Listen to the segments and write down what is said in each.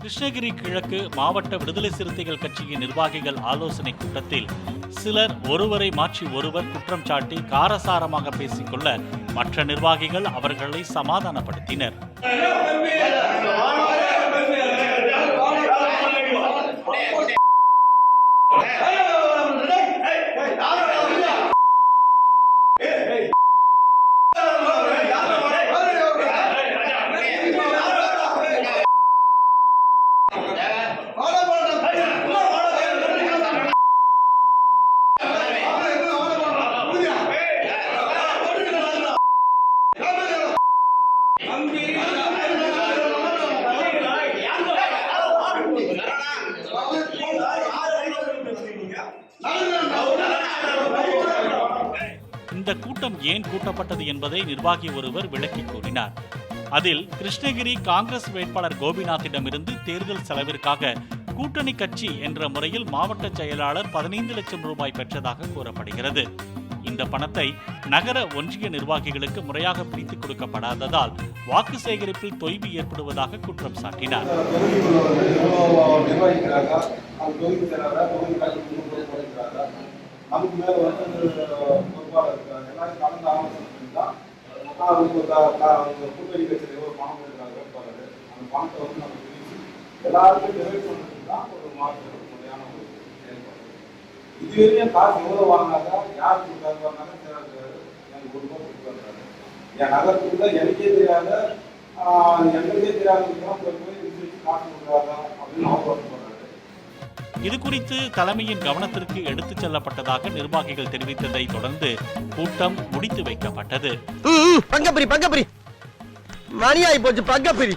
கிருஷ்ணகிரி கிழக்கு மாவட்ட விடுதலை சிறுத்தைகள் கட்சியின் நிர்வாகிகள் ஆலோசனை கூட்டத்தில் சிலர் ஒருவரை மாற்றி ஒருவர் குற்றம் சாட்டி காரசாரமாக பேசிக்கொள்ள மற்ற நிர்வாகிகள் அவர்களை சமாதானப்படுத்தினர். இந்த கூட்டம் ஏன் கூட்டப்பட்டது என்பதை நிர்வாகி ஒருவர் விளக்கி கூறினார். அதில் கிருஷ்ணகிரி காங்கிரஸ் வேட்பாளர் கோபிநாத்திடமிருந்து தேர்தல் செலவிற்காக கூட்டணி கட்சி என்ற முறையில் மாவட்ட செயலாளர் 15 லட்சம் ரூபாய் பெற்றதாக கூறப்படுகிறது. இந்த பணத்தை நகர ஒன்றிய நிர்வாகிகளுக்கு முறையாக பிரித்துக் கொடுக்கப்படாததால் வாக்கு சேகரிப்பில் தொய்வு ஏற்படுவதாக குற்றம் சாட்டினார். நமக்கு மேல பொறுப்பாளர் இருக்காங்க எல்லாரும் கலந்து ஆலோசனை பண்ணி தான் அவங்க கூட்டணி கட்சியில் எவ்வளோ பணம் இருக்காங்க வேட்பாளர் அந்த பணத்தை வந்து நம்ம பிரித்து எல்லாருக்கும் டிவைட் பண்ணுறது தான் ஒரு மாற்று முறையான ஒரு செயல்பாடு. இதுவரையும் காசு எவ்வளோ வாங்கினாக்கா யார் கொடுத்தாரு வாங்கினாக்கா எனக்கு ஒரு ரூபா கொடுத்தாரு. என் நகரத்துக்குள்ள எனக்கே தெரியாத போய் விசாரிச்சு காசு கொடுக்குறாங்க அப்படின்னு அவங்க சொல்றாங்க. இது குறித்து தலைமையின் கவனத்திற்கு எடுத்துச் செல்லப்பட்டதாக நிர்வாகிகள் தெரிவித்ததை தொடர்ந்து கூட்டம் முடித்து வைக்கப்பட்டது. பங்கப்பிரி மணியாயி போச்சு. பங்கப்பிரி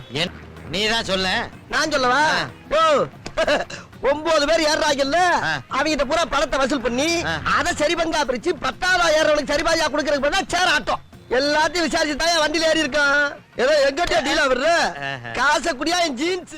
நீதான் சொல்ல, நான் சொல்லவா? 9 பேர் ஏறாங்கல்ல, அவங்க பூரா பணத்தை வசூல் பண்ணி அதை சரி பங்கா பிரிச்சு 10,000 ஏறவனுக்கு சரி பாதியா கொடுக்கறதுக்கு சேர் ஆட்டம் எல்லாத்தையும் விசாரிச்சு தான் வண்டியில ஏறி இருக்கான். ஏதோ எங்கிட்ட டீலா வருது காசை குடியா என் ஜீன்ஸ்